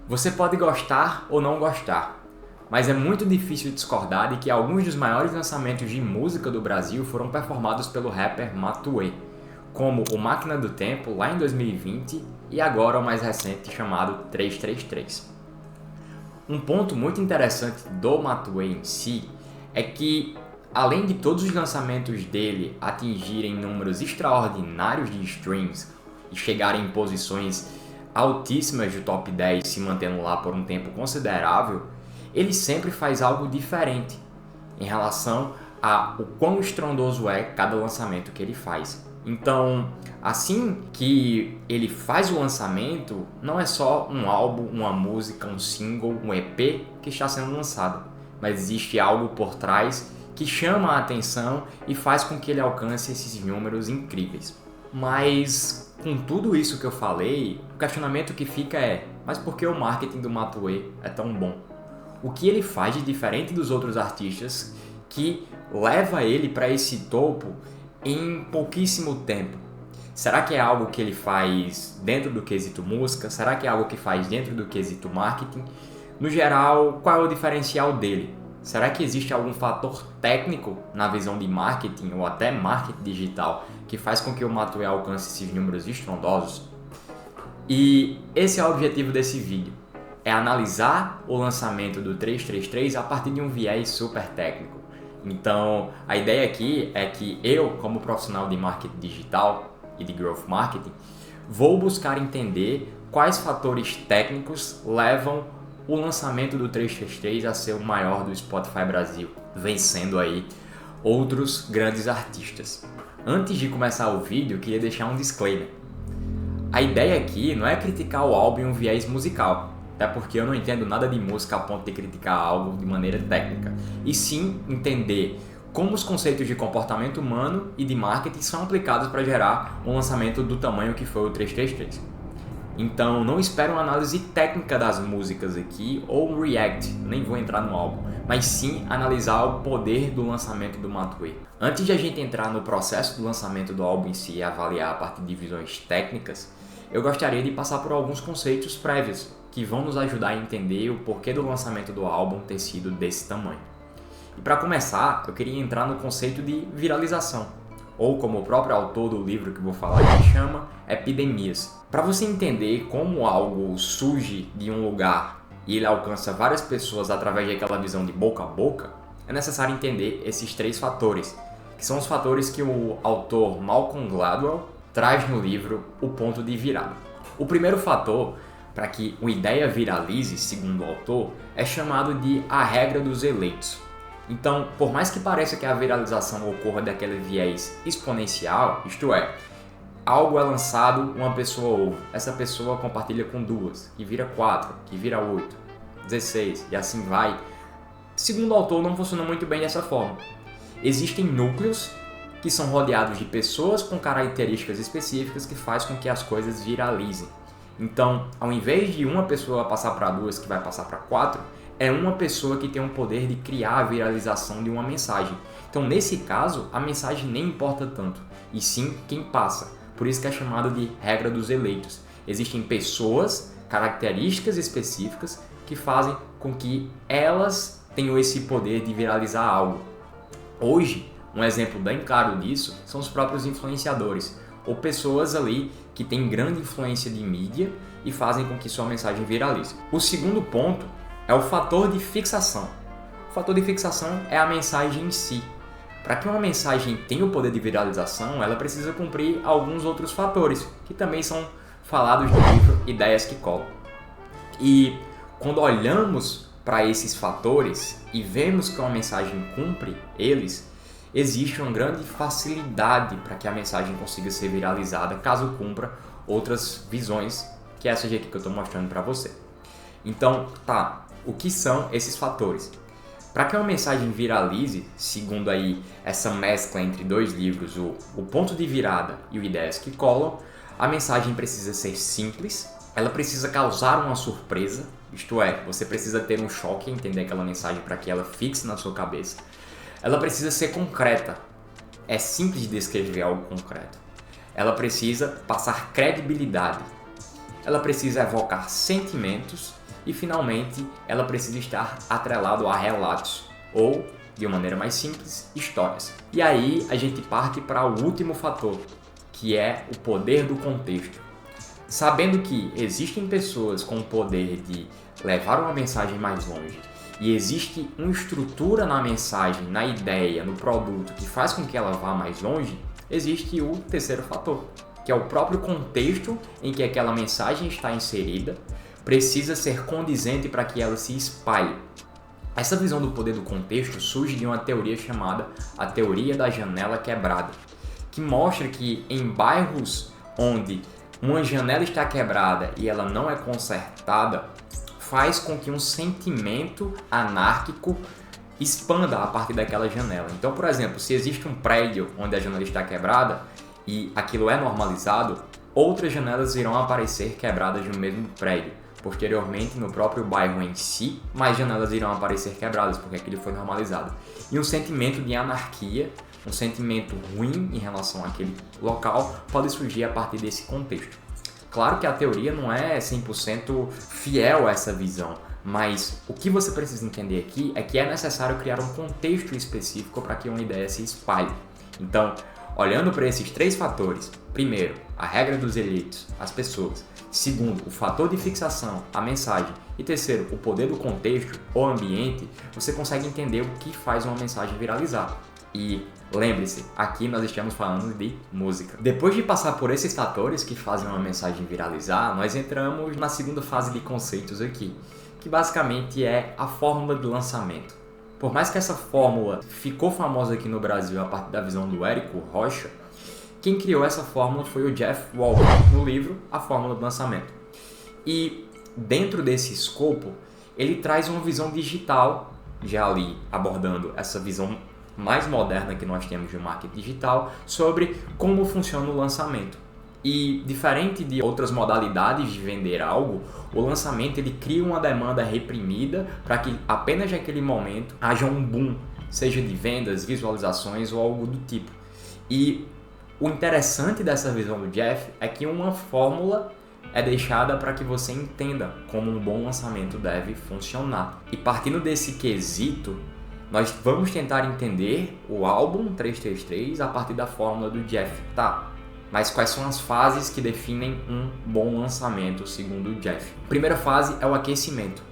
Você pode gostar ou não gostar, mas é muito difícil discordar de que alguns dos maiores lançamentos de música do Brasil foram performados pelo rapper Matuê, como o Máquina do Tempo, lá em 2020, e agora o mais recente chamado 333. Um ponto muito interessante do Matuê em si é que, além de todos os lançamentos dele atingirem números extraordinários de streams e chegarem em posições altíssimas do top 10, se mantendo lá por um tempo considerável, ele sempre faz algo diferente em relação a o quão estrondoso é cada lançamento que ele faz. Então, assim que ele faz o lançamento, não é só um álbum, uma música, um single, um EP que está sendo lançado, mas existe algo por trás que chama a atenção e faz com que ele alcance esses números incríveis. Mas com tudo isso que eu falei, o questionamento que fica é: mas por que o marketing do Matuê é tão bom? O que ele faz de diferente dos outros artistas que leva ele para esse topo em pouquíssimo tempo? Será que é algo que ele faz dentro do quesito música? Será que é algo que faz dentro do quesito marketing? No geral, qual é o diferencial dele? Será que existe algum fator técnico na visão de marketing ou até marketing digital que faz com que o Matuê alcance esses números estrondosos? E esse é o objetivo desse vídeo, é analisar o lançamento do 333 a partir de um viés super técnico. Então, a ideia aqui é que eu, como profissional de marketing digital e de growth marketing, vou buscar entender quais fatores técnicos levam o lançamento do 333 a ser o maior do Spotify Brasil, vencendo aí outros grandes artistas. Antes de começar o vídeo, eu queria deixar um disclaimer. A ideia aqui não é criticar o álbum em um viés musical, até porque eu não entendo nada de música a ponto de criticar algo de maneira técnica, e sim entender como os conceitos de comportamento humano e de marketing são aplicados para gerar um lançamento do tamanho que foi o 333. Então não espero uma análise técnica das músicas aqui ou um react, nem vou entrar no álbum, mas sim analisar o poder do lançamento do Matuê. Antes de a gente entrar no processo do lançamento do álbum em si e avaliar a partir de visões técnicas, eu gostaria de passar por alguns conceitos prévios que vão nos ajudar a entender o porquê do lançamento do álbum ter sido desse tamanho. E para começar, eu queria entrar no conceito de viralização, ou como o próprio autor do livro que vou falar aqui chama, epidemias. Para você entender como algo surge de um lugar e ele alcança várias pessoas através daquela visão de boca a boca, é necessário entender esses três fatores, que são os fatores que o autor Malcolm Gladwell traz no livro O Ponto de Virada. O primeiro fator para que uma ideia viralize, segundo o autor, é chamado de a regra dos eleitos. Então, por mais que pareça que a viralização ocorra daquele viés exponencial, isto é, algo é lançado, uma pessoa ouve, essa pessoa compartilha com duas, que vira 4, que vira 8, 16 e assim vai. Segundo o autor, não funciona muito bem dessa forma. Existem núcleos que são rodeados de pessoas com características específicas que faz com que as coisas viralizem. Então, ao invés de uma pessoa passar para duas que vai passar para 4, é uma pessoa que tem o poder de criar a viralização de uma mensagem. Então, nesse caso, a mensagem nem importa tanto, e sim quem passa. Por isso que é chamado de regra dos eleitos. Existem pessoas, características específicas, que fazem com que elas tenham esse poder de viralizar algo. Hoje, um exemplo bem claro disso são os próprios influenciadores, ou pessoas ali que têm grande influência de mídia e fazem com que sua mensagem viralize. O segundo ponto é o fator de fixação. O fator de fixação é a mensagem em si. Para que uma mensagem tenha o poder de viralização, ela precisa cumprir alguns outros fatores, que também são falados no livro Ideias que Colam. E quando olhamos para esses fatores e vemos que uma mensagem cumpre eles, existe uma grande facilidade para que a mensagem consiga ser viralizada caso cumpra outras visões, que é essa aqui que eu estou mostrando para você. Então, o que são esses fatores? Para que uma mensagem viralize, segundo aí essa mescla entre dois livros, o Ponto de Virada e o Ideias que Colam, a mensagem precisa ser simples, ela precisa causar uma surpresa, isto é, você precisa ter um choque em entender aquela mensagem para que ela fixe na sua cabeça. Ela precisa ser concreta, é simples de descrever algo concreto. Ela precisa passar credibilidade, ela precisa evocar sentimentos e finalmente ela precisa estar atrelado a relatos ou, de uma maneira mais simples, histórias. E aí a gente parte para o último fator, que é o poder do contexto. Sabendo que existem pessoas com o poder de levar uma mensagem mais longe e existe uma estrutura na mensagem, na ideia, no produto que faz com que ela vá mais longe, existe o terceiro fator, que é o próprio contexto em que aquela mensagem está inserida, precisa ser condizente para que ela se espalhe. Essa visão do poder do contexto surge de uma teoria chamada a teoria da janela quebrada, que mostra que em bairros onde uma janela está quebrada e ela não é consertada, faz com que um sentimento anárquico expanda a partir daquela janela. Então, por exemplo, se existe um prédio onde a janela está quebrada e aquilo é normalizado, outras janelas irão aparecer quebradas no mesmo prédio. Posteriormente, no próprio bairro em si, mais janelas irão aparecer quebradas, porque aquilo foi normalizado. E um sentimento de anarquia, um sentimento ruim em relação àquele local, pode surgir a partir desse contexto. Claro que a teoria não é 100% fiel a essa visão, mas o que você precisa entender aqui é que é necessário criar um contexto específico para que uma ideia se espalhe. Então, olhando para esses três fatores, primeiro, a regra dos eleitos, as pessoas. Segundo, o fator de fixação, a mensagem. E terceiro, o poder do contexto, o ambiente, você consegue entender o que faz uma mensagem viralizar. E lembre-se, aqui nós estamos falando de música. Depois de passar por esses fatores que fazem uma mensagem viralizar, nós entramos na segunda fase de conceitos aqui, que basicamente é a fórmula de lançamento. Por mais que essa fórmula ficou famosa aqui no Brasil a partir da visão do Érico Rocha, quem criou essa fórmula foi o Jeff Walker, no livro A Fórmula do Lançamento. E dentro desse escopo, ele traz uma visão digital, já ali abordando essa visão mais moderna que nós temos de marketing digital, sobre como funciona o lançamento. E diferente de outras modalidades de vender algo, o lançamento ele cria uma demanda reprimida para que apenas naquele momento haja um boom, seja de vendas, visualizações ou algo do tipo. E o interessante dessa visão do Jeff é que uma fórmula é deixada para que você entenda como um bom lançamento deve funcionar. E partindo desse quesito, nós vamos tentar entender o álbum 333 a partir da fórmula do Jeff. Tá, mas quais são as fases que definem um bom lançamento segundo o Jeff? A primeira fase é o aquecimento.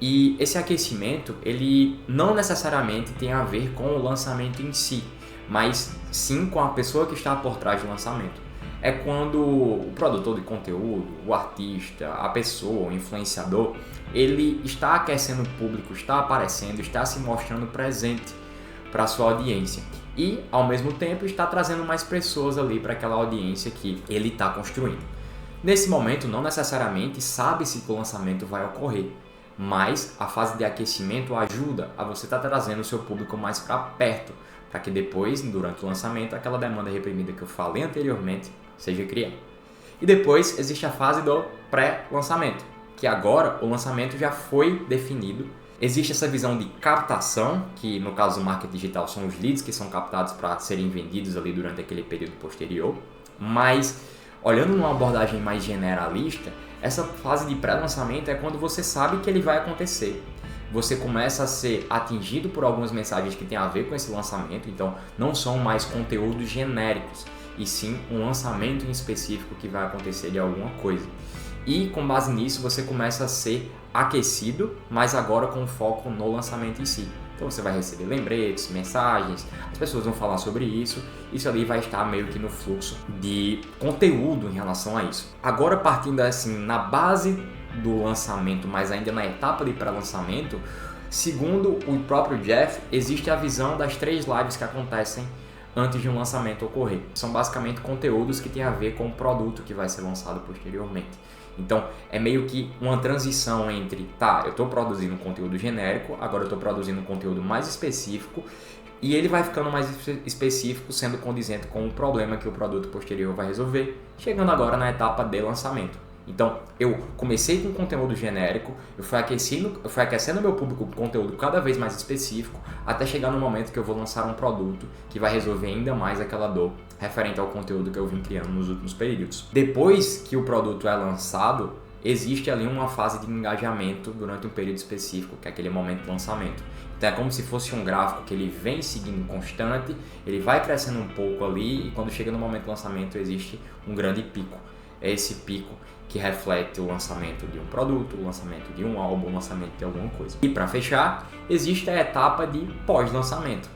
E esse aquecimento, ele não necessariamente tem a ver com o lançamento em si, mas sim com a pessoa que está por trás do lançamento. É quando o produtor de conteúdo, o artista, a pessoa, o influenciador, ele está aquecendo o público, está aparecendo, está se mostrando presente para a sua audiência. E, ao mesmo tempo, está trazendo mais pessoas ali para aquela audiência que ele está construindo. Nesse momento, não necessariamente sabe-se que o lançamento vai ocorrer, mas a fase de aquecimento ajuda a você estar trazendo o seu público mais para perto, para que depois, durante o lançamento, aquela demanda reprimida que eu falei anteriormente seja criada. E depois existe a fase do pré-lançamento, que agora o lançamento já foi definido. Existe essa visão de captação, que no caso do marketing digital são os leads que são captados para serem vendidos ali durante aquele período posterior. Mas, olhando numa abordagem mais generalista, essa fase de pré-lançamento é quando você sabe que ele vai acontecer. Você começa a ser atingido por algumas mensagens que têm a ver com esse lançamento, então não são mais conteúdos genéricos, e sim um lançamento em específico que vai acontecer de alguma coisa. E com base nisso você começa a ser aquecido, mas agora com foco no lançamento em si. Então você vai receber lembretes, mensagens, as pessoas vão falar sobre isso ali vai estar meio que no fluxo de conteúdo em relação a isso. Agora partindo assim na base do lançamento, mas ainda na etapa de pré-lançamento, segundo o próprio Jeff, existe a visão das 3 lives que acontecem antes de um lançamento ocorrer. São basicamente conteúdos que têm a ver com o produto que vai ser lançado posteriormente. Então, é meio que uma transição entre, eu estou produzindo um conteúdo genérico, agora eu estou produzindo um conteúdo mais específico, e ele vai ficando mais específico, sendo condizente com o problema que o produto posterior vai resolver, chegando agora na etapa de lançamento. Então, eu comecei com conteúdo genérico, eu fui aquecendo meu público com conteúdo cada vez mais específico, até chegar no momento que eu vou lançar um produto que vai resolver ainda mais aquela dor referente ao conteúdo que eu vim criando nos últimos períodos. Depois que o produto é lançado, existe ali uma fase de engajamento durante um período específico, que é aquele momento do lançamento. Então é como se fosse um gráfico que ele vem seguindo constante, ele vai crescendo um pouco ali e quando chega no momento do lançamento existe um grande pico. É esse pico que reflete o lançamento de um produto, o lançamento de um álbum, o lançamento de alguma coisa. E para fechar, existe a etapa de pós-lançamento,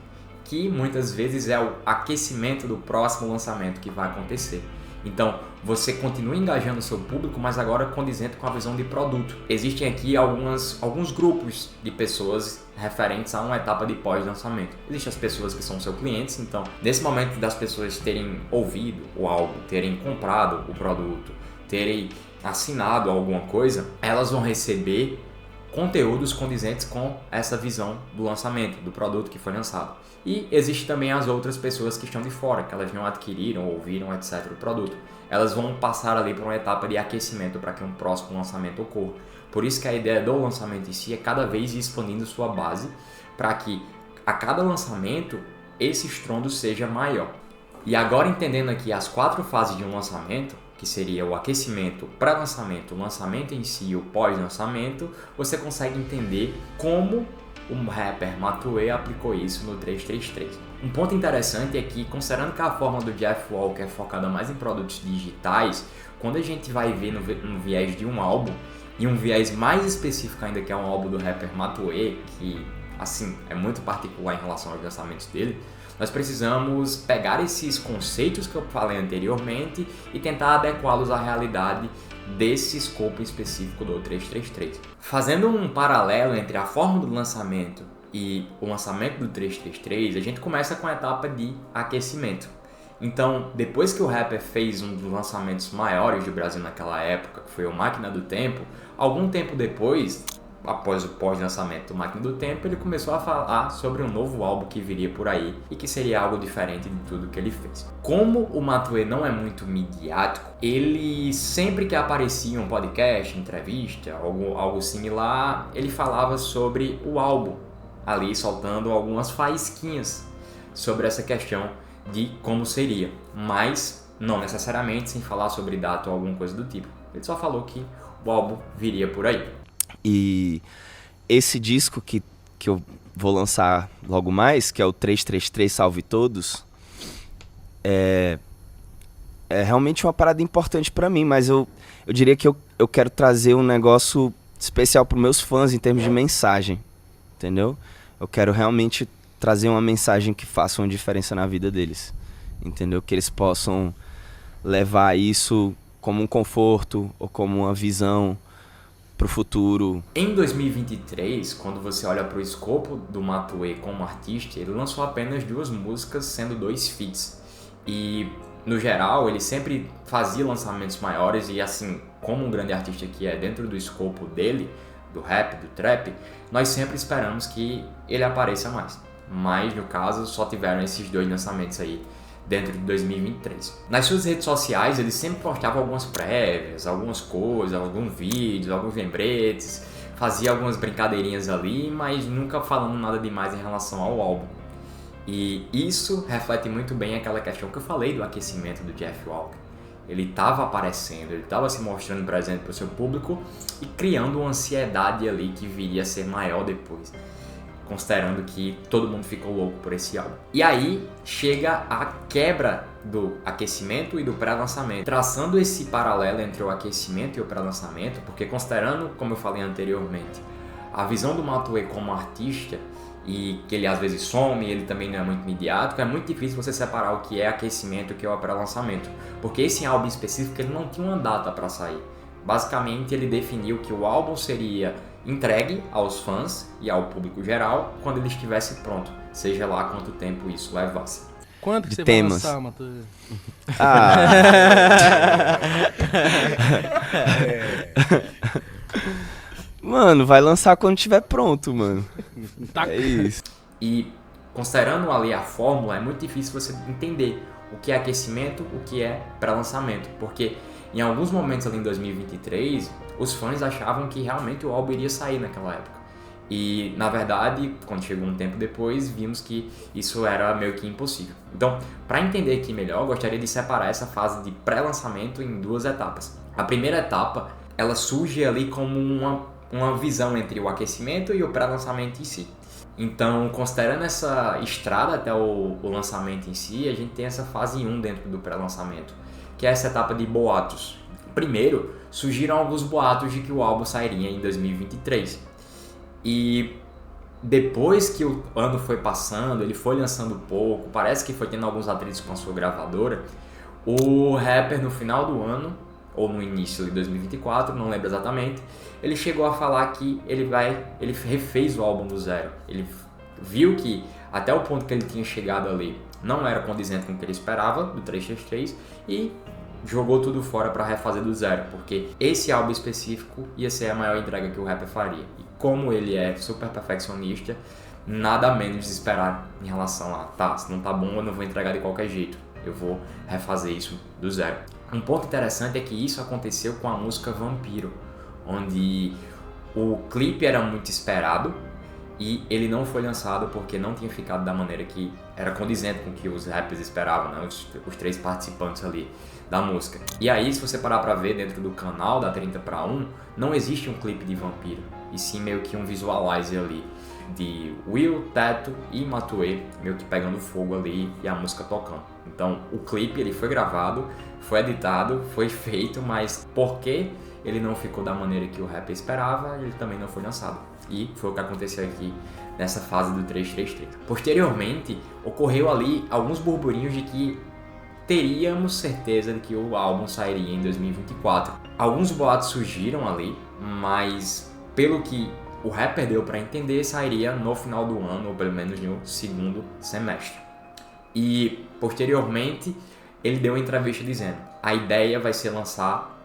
que muitas vezes é o aquecimento do próximo lançamento que vai acontecer. Então, você continua engajando o seu público, mas agora condizente com a visão de produto. Existem aqui alguns grupos de pessoas referentes a uma etapa de pós-lançamento. Existem as pessoas que são seus clientes, então, nesse momento das pessoas terem ouvido o álbum, terem comprado o produto, terem assinado alguma coisa, elas vão receber conteúdos condizentes com essa visão do lançamento, do produto que foi lançado. E existe também as outras pessoas que estão de fora, que elas não adquiriram, ouviram, etc. o produto. Elas vão passar ali por uma etapa de aquecimento para que um próximo lançamento ocorra. Por isso que a ideia do lançamento em si é cada vez ir expandindo sua base para que a cada lançamento esse estrondo seja maior. E agora entendendo aqui as 4 fases de um lançamento, que seria o aquecimento, o pré-lançamento, o lançamento em si e o pós-lançamento, você consegue entender como o rapper Matuê aplicou isso no 333. Um ponto interessante é que, considerando que a fórmula do Jeff Walker é focada mais em produtos digitais, quando a gente vai ver no viés de um álbum, e um viés mais específico ainda que é um álbum do rapper Matuê, que assim é muito particular em relação aos lançamentos dele, nós precisamos pegar esses conceitos que eu falei anteriormente e tentar adequá-los à realidade desse escopo específico do 333. Fazendo um paralelo entre a forma do lançamento e o lançamento do 333, a gente começa com a etapa de aquecimento. Então, depois que o rapper fez um dos lançamentos maiores do Brasil naquela época, que foi o Máquina do Tempo, algum tempo depois, após o pós-lançamento do Máquina do Tempo, ele começou a falar sobre um novo álbum que viria por aí e que seria algo diferente de tudo que ele fez. Como o Matuê não é muito midiático, ele sempre que aparecia em um podcast, entrevista, algo similar, ele falava sobre o álbum, ali soltando algumas faísquinhas sobre essa questão de como seria, mas não necessariamente sem falar sobre data ou alguma coisa do tipo. Ele só falou que o álbum viria por aí. E esse disco que eu vou lançar logo mais, que é o 333 Salve Todos, é realmente uma parada importante pra mim, mas eu diria que eu quero trazer um negócio especial pros meus fãs em termos de mensagem, entendeu? Eu quero realmente trazer uma mensagem que faça uma diferença na vida deles, entendeu? Que eles possam levar isso como um conforto ou como uma visão pro futuro. Em 2023, quando você olha pro escopo do Matuê como artista, ele lançou apenas 2 músicas, sendo 2 feats. E, no geral, ele sempre fazia lançamentos maiores e, assim, como um grande artista que é dentro do escopo dele, do rap, do trap, nós sempre esperamos que ele apareça mais. Mas, no caso, só tiveram esses 2 lançamentos aí dentro de 2023. Nas suas redes sociais, ele sempre postava algumas prévias, algumas coisas, alguns vídeos, alguns lembretes, fazia algumas brincadeirinhas ali, mas nunca falando nada demais em relação ao álbum. E isso reflete muito bem aquela questão que eu falei do aquecimento do Jeff Walker. Ele estava aparecendo, ele estava se mostrando presente para o seu público e criando uma ansiedade ali que viria a ser maior depois, considerando que todo mundo ficou louco por esse álbum. E aí chega a quebra do aquecimento e do pré-lançamento, traçando esse paralelo entre o aquecimento e o pré-lançamento, porque considerando, como eu falei anteriormente, a visão do Matuê como artista, e que ele às vezes some, ele também não é muito midiático, é muito difícil você separar o que é aquecimento e o que é o pré-lançamento, porque esse álbum específico ele não tinha uma data para sair. Basicamente ele definiu que o álbum seria entregue aos fãs e ao público geral quando ele estivesse pronto, seja lá quanto tempo isso levasse. Quando que você temas. vai lançar, Matheus? Mano, vai lançar quando estiver pronto, mano. Tá. É isso. E considerando ali a fórmula, é muito difícil você entender o que é aquecimento, o que é pré-lançamento, porque em alguns momentos ali em 2023, os fãs achavam que realmente o álbum iria sair naquela época. E, na verdade, quando chegou um tempo depois, vimos que isso era meio que impossível. Então, para entender aqui melhor, eu gostaria de separar essa fase de pré-lançamento em 2 etapas. A primeira etapa ela surge ali como uma visão entre o aquecimento e o pré-lançamento em si. Então, considerando essa estrada até o lançamento em si, a gente tem essa fase 1 dentro do pré-lançamento, que é essa etapa de boatos. Primeiro, surgiram alguns boatos de que o álbum sairia em 2023. E depois que o ano foi passando, ele foi lançando pouco, parece que foi tendo alguns atritos com a sua gravadora, o rapper no final do ano, ou no início de 2024, não lembro exatamente, ele chegou a falar que ele refez o álbum do zero. Ele viu que até o ponto que ele tinha chegado ali não era condizente com o que ele esperava do 333 e jogou tudo fora para refazer do zero, porque esse álbum específico ia ser a maior entrega que o rapper faria. E como ele é super perfeccionista, nada menos de esperar em relação a, tá, se não tá bom eu não vou entregar de qualquer jeito, eu vou refazer isso do zero. Um ponto interessante é que isso aconteceu com a música Vampiro, onde o clipe era muito esperado e ele não foi lançado porque não tinha ficado da maneira que era condizente com o que os rappers esperavam, né? Os 3 participantes ali da música. E aí, se você parar pra ver dentro do canal da 30/1, não existe um clipe de Vampiro, e sim meio que um visualizer ali de Will, Teto e Matuê meio que pegando fogo ali e a música tocando. Então o clipe ele foi gravado, foi editado, foi feito, mas porque ele não ficou da maneira que o rapper esperava, ele também não foi lançado. E foi o que aconteceu aqui nessa fase do 333. Posteriormente, ocorreu ali alguns burburinhos de que teríamos certeza de que o álbum sairia em 2024. Alguns boatos surgiram ali, mas pelo que o rapper deu para entender, sairia no final do ano, ou pelo menos no segundo semestre. E posteriormente, ele deu uma entrevista dizendo: a ideia vai ser lançar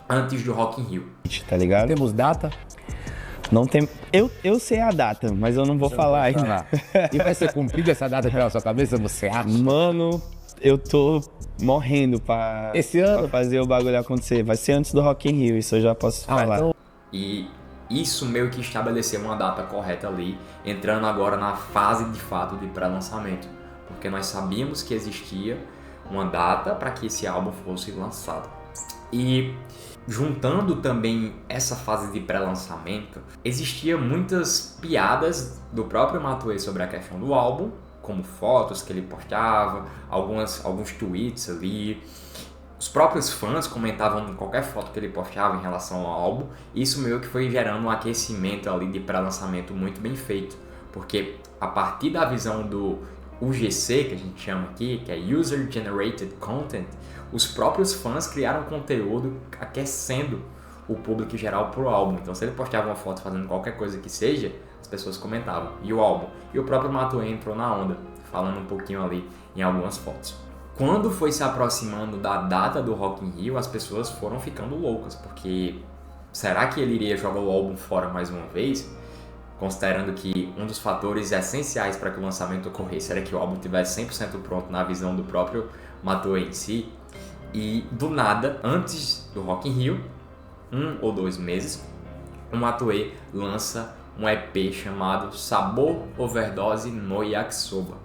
antes do Rock in Rio. Tá ligado? Temos data? Não tem. Eu sei a data, mas eu não vou falar ainda. E vai ser cumprida essa data pela sua cabeça, você acha? Mano, eu tô morrendo pra, Esse ano? pra fazer o bagulho acontecer. Vai ser antes do Rock in Rio, isso eu já posso falar. Então... E isso meio que estabeleceu uma data correta ali, entrando agora na fase de fato de pré-lançamento. Porque nós sabíamos que existia uma data para que esse álbum fosse lançado. E juntando também essa fase de pré-lançamento, existia muitas piadas do próprio Matuê sobre a questão do álbum, como fotos que ele postava, alguns tweets ali. Os próprios fãs comentavam em qualquer foto que ele postava em relação ao álbum. Isso meio que foi gerando um aquecimento ali de pré-lançamento muito bem feito, porque a partir da visão do UGC, que a gente chama aqui, que é User Generated Content, os próprios fãs criaram conteúdo aquecendo o público geral pro álbum. Então, se ele postava uma foto fazendo qualquer coisa que seja, as pessoas comentavam. E o álbum? E o próprio Matuê entrou na onda, falando um pouquinho ali em algumas fotos. Quando foi se aproximando da data do Rock in Rio, as pessoas foram ficando loucas, porque será que ele iria jogar o álbum fora mais uma vez? Considerando que um dos fatores essenciais para que o lançamento ocorresse era que o álbum tivesse 100% pronto na visão do próprio Matuê em si. E do nada, antes do Rock in Rio, 1 ou 2 meses, o Matuê lança um EP chamado Sabor Overdose no Yakisoba,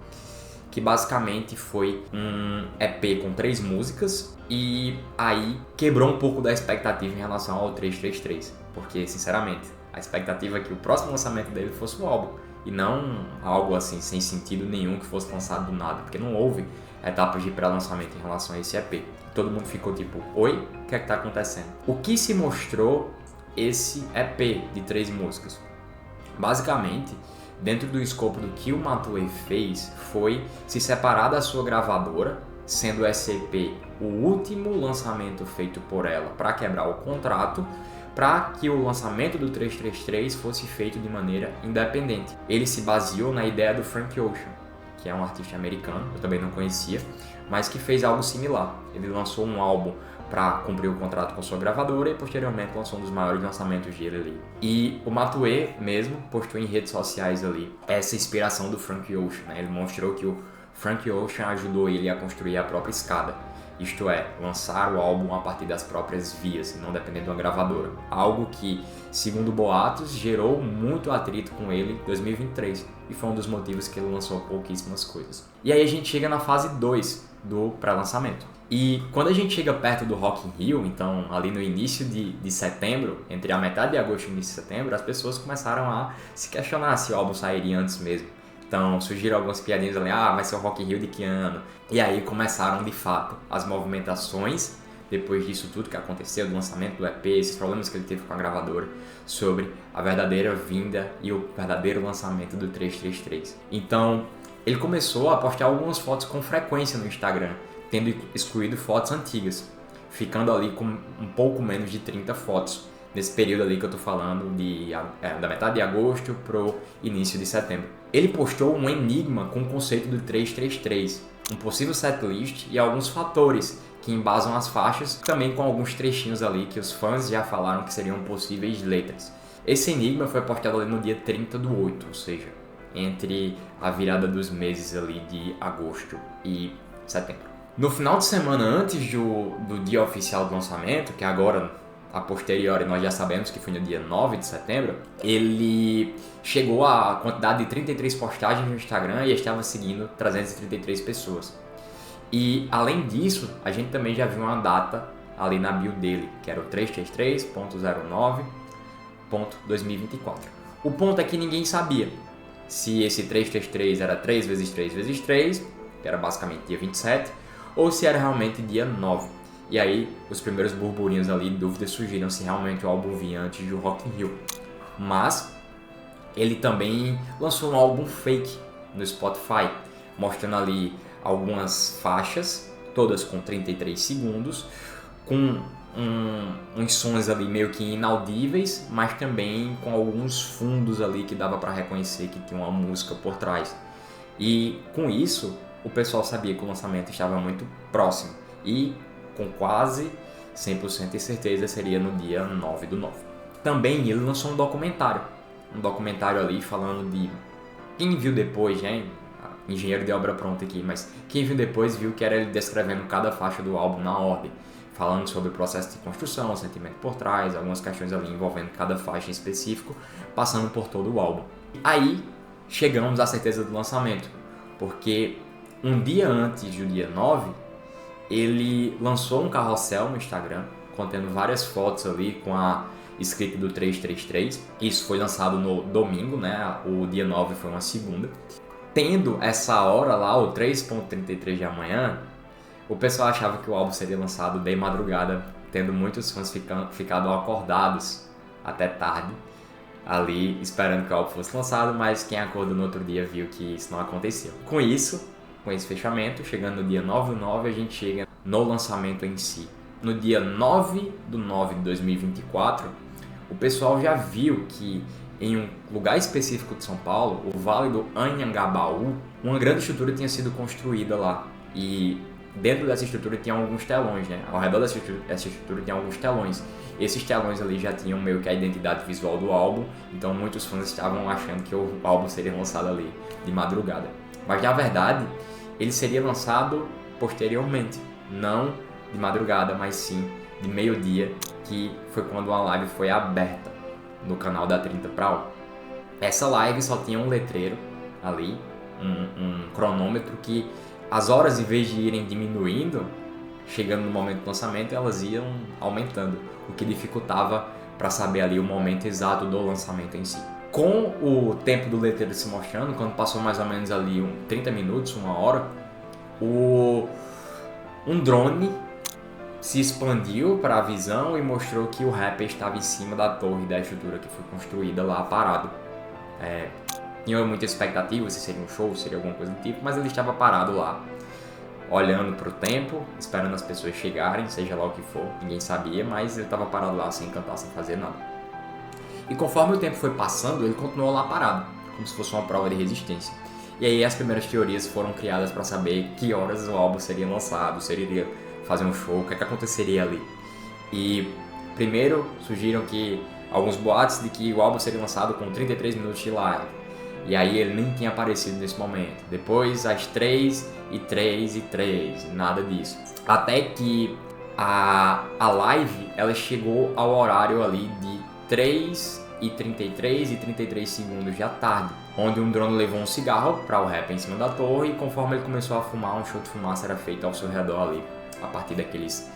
que basicamente foi um EP com 3 músicas, e aí quebrou um pouco da expectativa em relação ao 333, porque sinceramente a expectativa é que o próximo lançamento dele fosse o álbum e não algo assim sem sentido nenhum que fosse lançado do nada, porque não houve etapas de pré-lançamento em relação a esse EP. Todo mundo ficou tipo, oi, o que é que tá acontecendo? O que se mostrou esse EP de 3 músicas? Basicamente, dentro do escopo do que o Matuê fez, foi se separar da sua gravadora, sendo esse EP o último lançamento feito por ela para quebrar o contrato, para que o lançamento do 333 fosse feito de maneira independente. Ele se baseou na ideia do Frank Ocean, que é um artista americano, eu também não conhecia, mas que fez algo similar. Ele lançou um álbum para cumprir o contrato com sua gravadora e posteriormente lançou um dos maiores lançamentos dele ali. E o Matuê mesmo postou em redes sociais ali essa inspiração do Frank Ocean, né? Ele mostrou que o Frank Ocean ajudou ele a construir a própria escada. Isto é, lançar o álbum a partir das próprias vias, não dependendo de uma gravadora. Algo que, segundo boatos, gerou muito atrito com ele em 2023 e foi um dos motivos que ele lançou pouquíssimas coisas. E aí a gente chega na fase 2, do pré-lançamento. E quando a gente chega perto do Rock in Rio, então ali no início de setembro, entre a metade de agosto e o início de setembro, as pessoas começaram a se questionar se o álbum sairia antes mesmo. Então surgiram algumas piadinhas ali, vai ser o Rock in Rio de que ano? E aí começaram de fato as movimentações, depois disso tudo que aconteceu, do lançamento do EP, esses problemas que ele teve com a gravadora, sobre a verdadeira vinda e o verdadeiro lançamento do 333. Então ele começou a postar algumas fotos com frequência no Instagram, tendo excluído fotos antigas, ficando ali com um pouco menos de 30 fotos, nesse período ali que eu tô falando, da metade de agosto pro início de setembro. Ele postou um enigma com o conceito do 333, um possível setlist e alguns fatores que embasam as faixas, também com alguns trechinhos ali que os fãs já falaram que seriam possíveis letras. Esse enigma foi postado ali no dia 30 do 8, ou seja, entre a virada dos meses ali de agosto e setembro. No final de semana antes do dia oficial do lançamento, que agora a posteriori nós já sabemos que foi no dia 9 de setembro, ele chegou à quantidade de 33 postagens no Instagram e estava seguindo 333 pessoas. E além disso, a gente também já viu uma data ali na bio dele, que era o 333.09.2024. O ponto é que ninguém sabia se esse 333 era 3 vezes 3 vezes 3, que era basicamente dia 27, ou se era realmente dia 9. E aí, os primeiros burburinhos ali, dúvidas surgiram se realmente o álbum vinha antes do Rock in Rio. Mas, ele também lançou um álbum fake no Spotify, mostrando ali algumas faixas, todas com 33 segundos, com uns sons ali meio que inaudíveis, mas também com alguns fundos ali que dava para reconhecer que tinha uma música por trás. E com isso, o pessoal sabia que o lançamento estava muito próximo e com quase 100% de certeza seria no dia 9 do 9. Também ele lançou um documentário ali falando de quem viu depois, né? Engenheiro de obra pronta aqui, mas quem viu depois viu que era ele descrevendo cada faixa do álbum na ordem, falando sobre o processo de construção, o sentimento por trás, algumas questões ali envolvendo cada faixa em específico, passando por todo o álbum. Aí chegamos à certeza do lançamento, porque um dia antes do dia 9, ele lançou um carrossel no Instagram, contendo várias fotos ali com a escrita do 333. Isso foi lançado no domingo, né? O dia 9 foi uma segunda. Tendo essa hora lá, o 3.33 de amanhã, o pessoal achava que o álbum seria lançado de madrugada, tendo muitos fãs ficado acordados até tarde, ali esperando que o álbum fosse lançado, mas quem acordou no outro dia viu que isso não aconteceu. Com esse fechamento, chegando no dia 9 do 9, a gente chega no lançamento em si. No dia 9 do 9 de 2024, o pessoal já viu que em um lugar específico de São Paulo, o Vale do Anhangabaú, uma grande estrutura tinha sido construída lá. E dentro dessa estrutura tinha alguns telões, né? Ao redor dessa estrutura tinha alguns telões. Esses telões ali já tinham meio que a identidade visual do álbum, então muitos fãs estavam achando que o álbum seria lançado ali de madrugada. Mas na verdade, ele seria lançado posteriormente, não de madrugada, mas sim de meio-dia, que foi quando a live foi aberta no canal da 30 pra 1. Essa live só tinha um letreiro ali, um cronômetro que as horas, em vez de irem diminuindo, chegando no momento do lançamento, elas iam aumentando, o que dificultava para saber ali o momento exato do lançamento em si. Com o tempo do letreiro se mostrando, quando passou mais ou menos ali 30 minutos, uma hora, um drone se expandiu para a visão e mostrou que o rapper estava em cima da torre da estrutura que foi construída lá parado. Tinha muita expectativa se seria um show, se seria alguma coisa do tipo, mas ele estava parado lá, olhando para o tempo, esperando as pessoas chegarem, seja lá o que for, ninguém sabia, mas ele estava parado lá sem cantar, sem fazer nada. E conforme o tempo foi passando, ele continuou lá parado, como se fosse uma prova de resistência. E aí as primeiras teorias foram criadas para saber que horas o álbum seria lançado, se ele iria fazer um show, o que aconteceria ali. E primeiro surgiram que alguns boatos de que o álbum seria lançado com 33 minutos de live. E aí ele nem tinha aparecido nesse momento. Depois às 3h03, nada disso. Até que a live ela chegou ao horário ali de 3 1h33 e 33 segundos da tarde, onde um drone levou um cigarro para o rapper em cima da torre e conforme ele começou a fumar, um show de fumaça era feito ao seu redor ali, a partir daqueles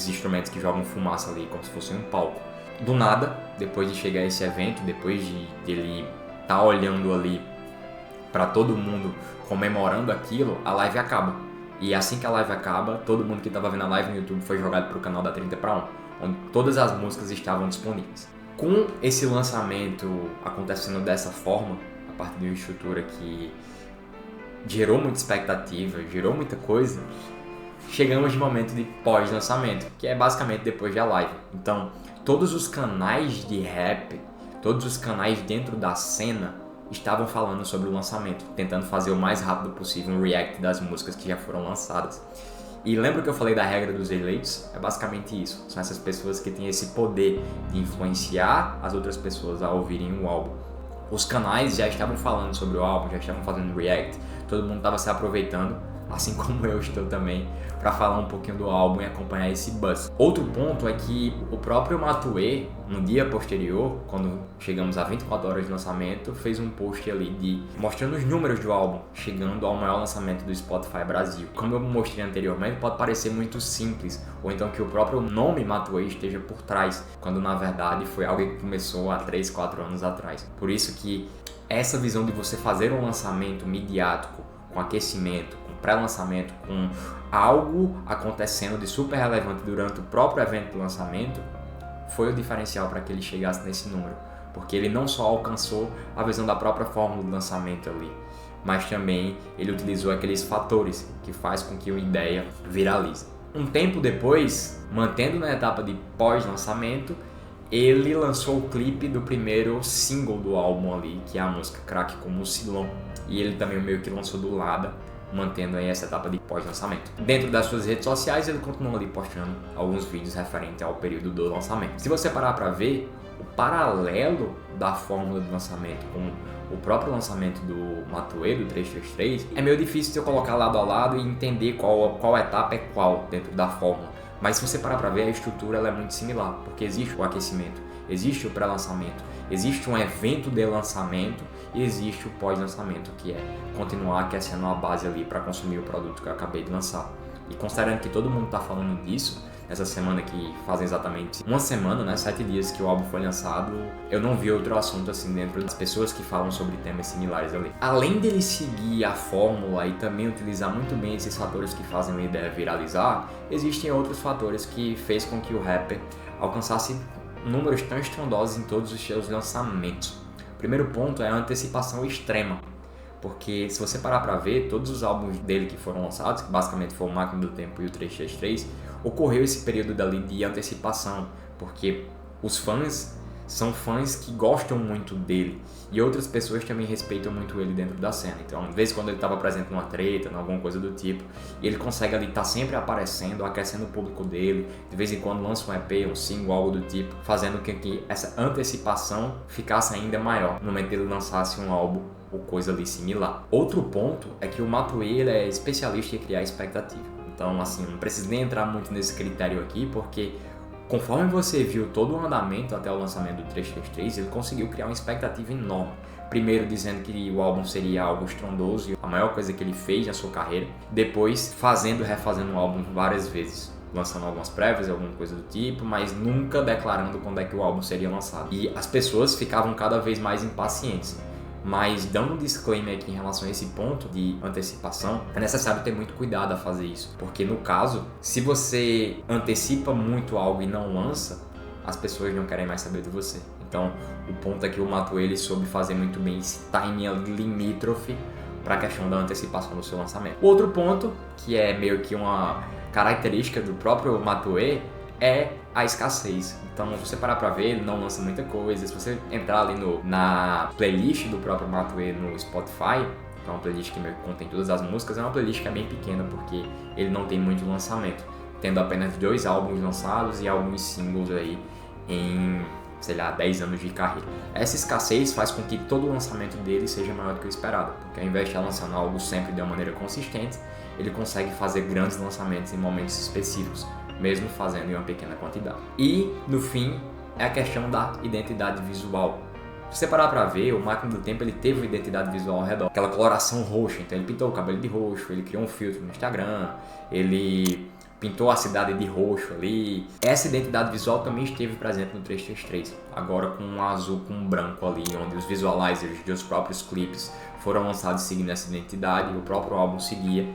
instrumentos que jogam fumaça ali, como se fosse um palco. Do nada, depois de chegar a esse evento, depois de ele estar olhando ali para todo mundo comemorando aquilo, a live acaba. E assim que a live acaba, todo mundo que estava vendo a live no YouTube foi jogado para o canal da 30/1, onde todas as músicas estavam disponíveis. Com esse lançamento acontecendo dessa forma, a partir de uma estrutura que gerou muita expectativa, gerou muita coisa, chegamos no momento de pós-lançamento, que é basicamente depois da live. Então, todos os canais de rap, todos os canais dentro da cena estavam falando sobre o lançamento, tentando fazer o mais rápido possível um react das músicas que já foram lançadas. E lembra que eu falei da regra dos eleitos? É basicamente isso. São essas pessoas que têm esse poder de influenciar as outras pessoas a ouvirem o álbum. Os canais já estavam falando sobre o álbum, já estavam fazendo react, todo mundo estava se aproveitando, assim como eu estou também, para falar um pouquinho do álbum e acompanhar esse buzz. Outro ponto é que o próprio Matuê, no dia posterior, quando chegamos a 24 horas de lançamento, fez um post ali mostrando os números do álbum, chegando ao maior lançamento do Spotify Brasil. Como eu mostrei anteriormente, pode parecer muito simples, ou então que o próprio nome Matuê esteja por trás, quando na verdade foi algo que começou há 3, 4 anos atrás. Por isso que essa visão de você fazer um lançamento midiático, com aquecimento, com pré-lançamento, com algo acontecendo de super relevante durante o próprio evento de lançamento, foi o diferencial para que ele chegasse nesse número, porque ele não só alcançou a visão da própria fórmula do lançamento ali, mas também ele utilizou aqueles fatores que faz com que uma ideia viralize. Um tempo depois, mantendo na etapa de pós-lançamento, ele lançou o clipe do primeiro single do álbum ali, que é a música Crack com Mucilon, e ele também meio que lançou do Lada, mantendo aí essa etapa de pós-lançamento. Dentro das suas redes sociais, ele continuou ali postando alguns vídeos referentes ao período do lançamento. Se você parar para ver, o paralelo da fórmula do lançamento com o próprio lançamento do Matuê, do 333, é meio difícil de eu colocar lado a lado e entender qual etapa é qual dentro da fórmula. Mas se você parar para ver, a estrutura ela é muito similar, porque existe o aquecimento, existe o pré-lançamento, existe um evento de lançamento e existe o pós-lançamento, que é continuar aquecendo a base ali para consumir o produto que eu acabei de lançar. E considerando que todo mundo está falando disso, essa semana que fazem exatamente uma semana, né, 7 dias que o álbum foi lançado, eu não vi outro assunto assim dentro das pessoas que falam sobre temas similares ali. Além dele seguir a fórmula e também utilizar muito bem esses fatores que fazem a ideia viralizar, existem outros fatores que fez com que o rapper alcançasse números tão estrondosos em todos os seus lançamentos. O primeiro ponto é a antecipação extrema, porque se você parar para ver, todos os álbuns dele que foram lançados, que basicamente foi o Máquina do Tempo e o 333, ocorreu esse período dali de antecipação, porque os fãs são fãs que gostam muito dele e outras pessoas também respeitam muito ele dentro da cena. Então, de vez em quando ele estava presente numa treta, em alguma coisa do tipo, e ele consegue ali estar sempre aparecendo, aquecendo o público dele, de vez em quando lança um EP, um single, algo do tipo, fazendo com que essa antecipação ficasse ainda maior no momento que ele lançasse um álbum ou coisa ali similar. Outro ponto é que o Matuê ele é especialista em criar expectativa. Então, assim, não preciso nem entrar muito nesse critério aqui, porque conforme você viu todo o andamento até o lançamento do 333, ele conseguiu criar uma expectativa enorme. Primeiro dizendo que o álbum seria algo estrondoso e a maior coisa que ele fez na sua carreira. Depois fazendo e refazendo o álbum várias vezes, lançando algumas prévias, alguma coisa do tipo, mas nunca declarando quando é que o álbum seria lançado. E as pessoas ficavam cada vez mais impacientes. Mas dando um disclaimer aqui em relação a esse ponto de antecipação, é necessário ter muito cuidado a fazer isso. Porque no caso, se você antecipa muito algo e não lança, as pessoas não querem mais saber de você. Então, o ponto é que o Matuê ele soube fazer muito bem esse timing limítrofe para a questão da antecipação do seu lançamento. O outro ponto, que é meio que uma característica do próprio Matuê, é a escassez. Então, se você parar pra ver, ele não lança muita coisa. Se você entrar ali na playlist do próprio Matuê no Spotify, que é uma playlist que contém todas as músicas, é uma playlist que é bem pequena, porque ele não tem muito lançamento, tendo apenas 2 álbuns lançados e alguns singles aí em, 10 anos de carreira. Essa escassez faz com que todo o lançamento dele seja maior do que o esperado, porque ao invés de estar lançando algo sempre de uma maneira consistente, ele consegue fazer grandes lançamentos em momentos específicos, mesmo fazendo em uma pequena quantidade. E, no fim, é a questão da identidade visual. Se você parar pra ver, o Máquina do Tempo ele teve uma identidade visual ao redor, aquela coloração roxa, então ele pintou o cabelo de roxo, ele criou um filtro no Instagram, ele pintou a cidade de roxo ali. Essa identidade visual também esteve presente no 333, agora com um azul com um branco ali, onde os visualizers dos próprios clipes foram lançados seguindo essa identidade, o próprio álbum seguia,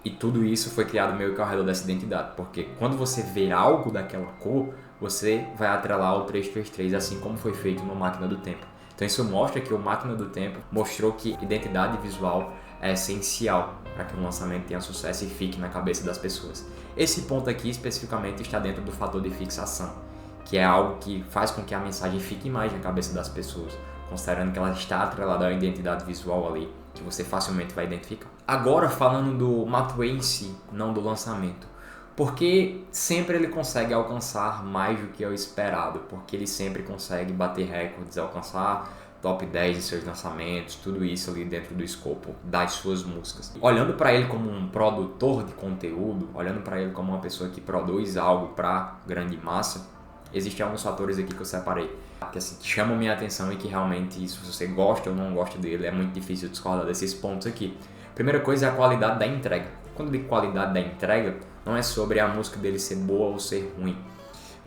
e tudo isso foi criado meio que ao redor dessa identidade, porque quando você vê algo daquela cor, você vai atrelar o 333, assim como foi feito no Máquina do Tempo. Então isso mostra que o Máquina do Tempo mostrou que identidade visual é essencial para que um lançamento tenha sucesso e fique na cabeça das pessoas. Esse ponto aqui especificamente está dentro do fator de fixação, que é algo que faz com que a mensagem fique mais na cabeça das pessoas, considerando que ela está atrelada à identidade visual ali, que você facilmente vai identificar. Agora falando do Matuê em si, não do lançamento. Porque sempre ele consegue alcançar mais do que é o esperado, porque ele sempre consegue bater recordes, alcançar top 10 em seus lançamentos, tudo isso ali dentro do escopo das suas músicas. Olhando para ele como um produtor de conteúdo, olhando para ele como uma pessoa que produz algo para grande massa, existem alguns fatores aqui que eu separei, que assim, chamam minha atenção e que realmente, se você gosta ou não gosta dele, é muito difícil discordar desses pontos aqui. Primeira coisa é a qualidade da entrega. Quando eu digo qualidade da entrega, não é sobre a música dele ser boa ou ser ruim,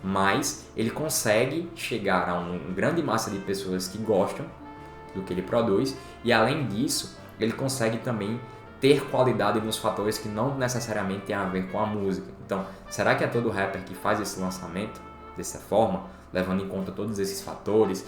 mas ele consegue chegar a uma grande massa de pessoas que gostam do que ele produz, e além disso, ele consegue também ter qualidade nos fatores que não necessariamente têm a ver com a música. Então, será que é todo rapper que faz esse lançamento dessa forma, levando em conta todos esses fatores,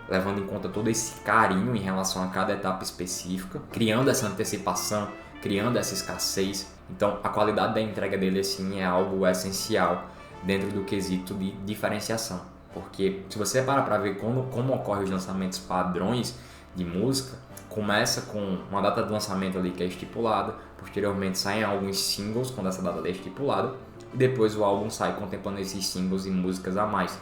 levando em conta todo esse carinho em relação a cada etapa específica, criando essa antecipação, criando essa escassez? Então, a qualidade da entrega dele, assim, é algo essencial dentro do quesito de diferenciação. Porque se você parar para ver como ocorrem os lançamentos padrões de música, começa com uma data de lançamento ali que é estipulada, posteriormente saem alguns singles quando essa data é estipulada, e depois o álbum sai contemplando esses singles e músicas a mais.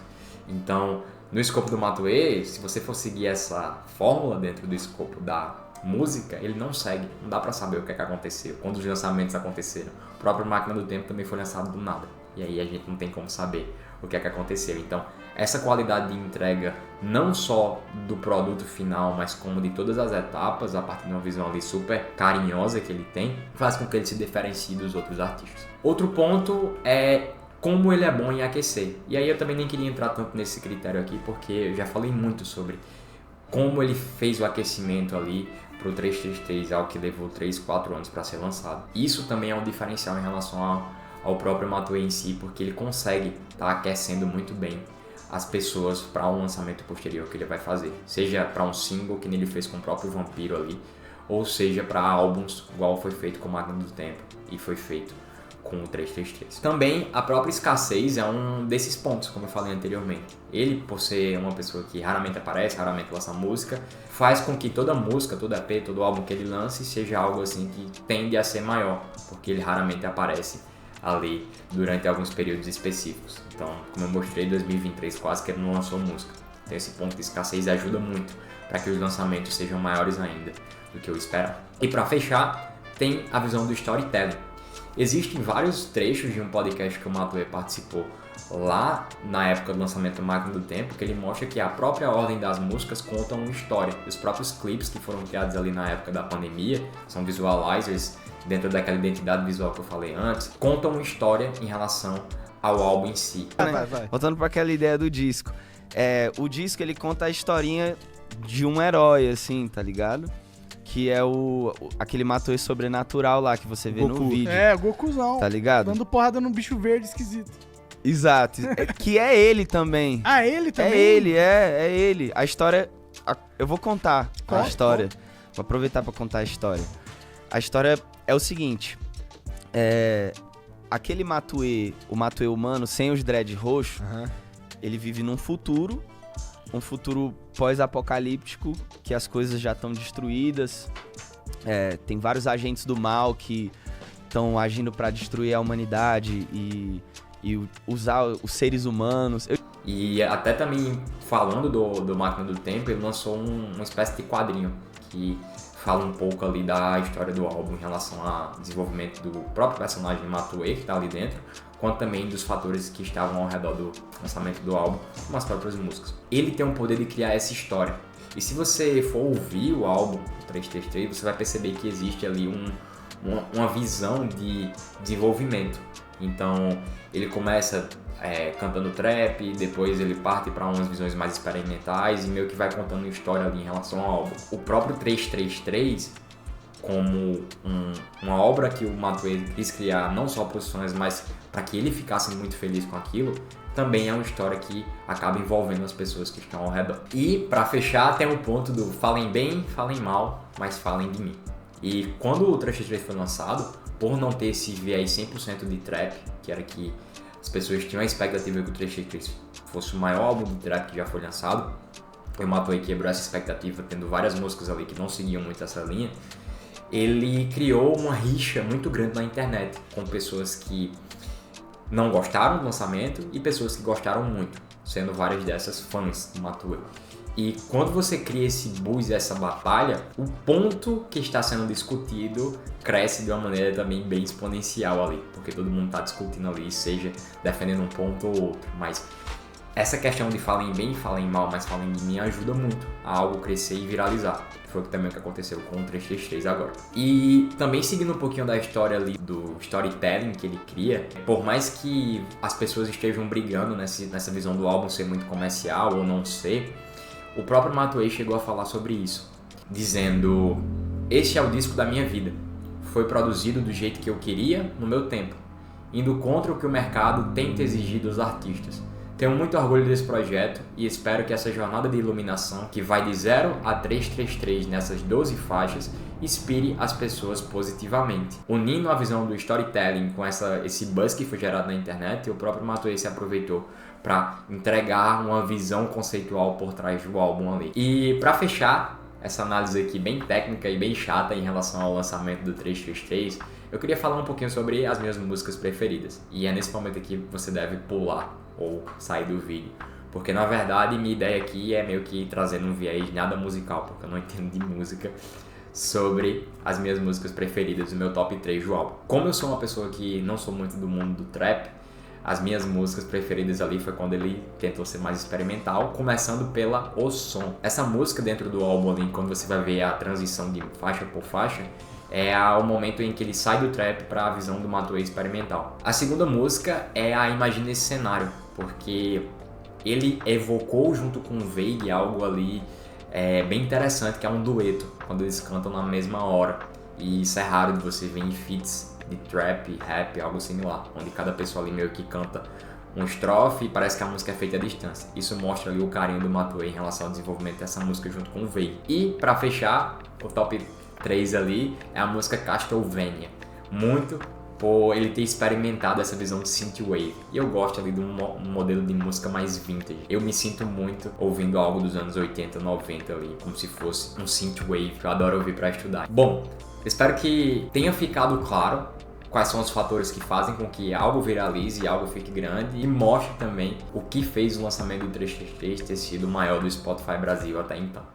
Então, no escopo do Matuê, se você for seguir essa fórmula dentro do escopo da música, ele não segue, não dá pra saber o que é que aconteceu, quando os lançamentos aconteceram. O próprio Máquina do Tempo também foi lançado do nada, e aí a gente não tem como saber o que é que aconteceu. Então, essa qualidade de entrega, não só do produto final, mas como de todas as etapas, a partir de uma visão ali super carinhosa que ele tem, faz com que ele se diferencie dos outros artistas. Outro ponto é como ele é bom em aquecer. E aí eu também nem queria entrar tanto nesse critério aqui, porque eu já falei muito sobre como ele fez o aquecimento ali pro 333, algo que levou 3, 4 anos para ser lançado. Isso também é um diferencial em relação ao próprio Matuê em si, porque ele consegue estar aquecendo muito bem as pessoas para um lançamento posterior que ele vai fazer. Seja para um single, que ele fez com o próprio Vampiro ali, ou seja para álbuns, igual foi feito com o Máquina do Tempo e foi feito com o 333. Também a própria escassez é um desses pontos, como eu falei anteriormente. Ele, por ser uma pessoa que raramente aparece, raramente lança música, faz com que toda música, todo EP, todo álbum que ele lance seja algo assim que tende a ser maior, porque ele raramente aparece ali durante alguns períodos específicos. Então, como eu mostrei, em 2023 quase que ele não lançou música. Então esse ponto de escassez ajuda muito para que os lançamentos sejam maiores ainda do que eu esperava. E para fechar, tem a visão do storytelling. Existem vários trechos de um podcast que o Matuê participou lá na época do lançamento do Máquina do Tempo, que ele mostra que a própria ordem das músicas conta uma história. Os próprios clipes que foram criados ali na época da pandemia, são visualizers dentro daquela identidade visual que eu falei antes, contam uma história em relação ao álbum em si. Vai. Voltando para aquela ideia do disco. O disco, ele conta a historinha de um herói, assim, tá ligado? Que é aquele Matuê sobrenatural lá que você vê Goku. no vídeo. É, Gokuzão. Tá ligado? Dando porrada num bicho verde esquisito. Exato. Que é ele também. Ah, ele também? É ele. A história... eu vou contar a Conta, história. Vou aproveitar pra contar a história. A história é o seguinte. Aquele Matuê, o Matuê humano, sem os dread roxo, ele vive num futuro, um futuro pós-apocalíptico, que as coisas já estão destruídas. Tem vários agentes do mal que estão agindo pra destruir a humanidade e usar os seres humanos. E até também falando do Máquina do Tempo, ele lançou uma espécie de quadrinho que fala um pouco ali da história do álbum em relação ao desenvolvimento do próprio personagem Matuê, que está ali dentro, quanto também dos fatores que estavam ao redor do lançamento do álbum, como as próprias músicas. Ele tem o poder de criar essa história. E se você for ouvir o álbum 333, você vai perceber que existe ali uma visão de desenvolvimento. Então ele começa cantando trap, depois ele parte para umas visões mais experimentais e meio que vai contando história ali em relação ao álbum. O próprio 333, como uma obra que o Matuê quis criar não só para os fãs, mas para que ele ficasse muito feliz com aquilo, também é uma história que acaba envolvendo as pessoas que estão ao redor. E para fechar, tem o ponto do falem bem, falem mal, mas falem de mim. E quando o 333 foi lançado, por não ter esse viés 100% de trap, que era que as pessoas tinham a expectativa que o 333 fosse o maior álbum de trap que já foi lançado, o Matuê quebrou essa expectativa, tendo várias músicas ali que não seguiam muito essa linha. Ele criou uma rixa muito grande na internet, com pessoas que não gostaram do lançamento e pessoas que gostaram muito, sendo várias dessas fãs do Matuê. E quando você cria esse buzz, essa batalha, o ponto que está sendo discutido cresce de uma maneira também bem exponencial ali, porque todo mundo está discutindo ali, seja defendendo um ponto ou outro, mas essa questão de falem bem, falem mal, mas falem de mim ajuda muito a algo crescer e viralizar. Foi também o que aconteceu com o 333 agora. E também seguindo um pouquinho da história ali, do storytelling que ele cria, por mais que as pessoas estejam brigando nessa visão do álbum ser muito comercial ou não ser, o próprio Matuê chegou a falar sobre isso, dizendo: "Este é o disco da minha vida. Foi produzido do jeito que eu queria, no meu tempo, indo contra o que o mercado tenta exigir dos artistas. Tenho muito orgulho desse projeto e espero que essa jornada de iluminação, que vai de 0 a 333 nessas 12 faixas, inspire as pessoas positivamente." Unindo a visão do storytelling com esse buzz que foi gerado na internet, o próprio Matuê se aproveitou para entregar uma visão conceitual por trás do álbum ali. E para fechar essa análise aqui bem técnica e bem chata em relação ao lançamento do 333, eu queria falar um pouquinho sobre as minhas músicas preferidas. E é nesse momento aqui que você deve pular ou sair do vídeo, porque na verdade minha ideia aqui é meio que trazendo um viés nada musical, porque eu não entendo de música, sobre as minhas músicas preferidas, o meu top 3 do álbum. Como eu sou uma pessoa que não sou muito do mundo do trap, as minhas músicas preferidas ali foi quando ele tentou ser mais experimental, começando pela O Som. Essa música dentro do álbum ali, quando você vai ver a transição de faixa por faixa, é o momento em que ele sai do trap para a visão do Matuê experimental. A segunda música é a Imagina Esse Cenário, porque ele evocou junto com o Veig algo ali bem interessante, que é um dueto, quando eles cantam na mesma hora. E isso é raro de você ver em feats de trap, rap, algo similar, onde cada pessoa ali meio que canta um estrofe e parece que a música é feita à distância. Isso mostra ali o carinho do Matuê em relação ao desenvolvimento dessa música junto com o Veig. E para fechar, o top 3 ali é a música Castlevania, muito por ele ter experimentado essa visão de synthwave. E eu gosto ali de um modelo de música mais vintage. Eu me sinto muito ouvindo algo dos anos 80, 90 ali, como se fosse um synthwave que eu adoro ouvir para estudar. Bom, espero que tenha ficado claro quais são os fatores que fazem com que algo viralize e algo fique grande, e mostre também o que fez o lançamento do 333 ter sido o maior do Spotify Brasil até então.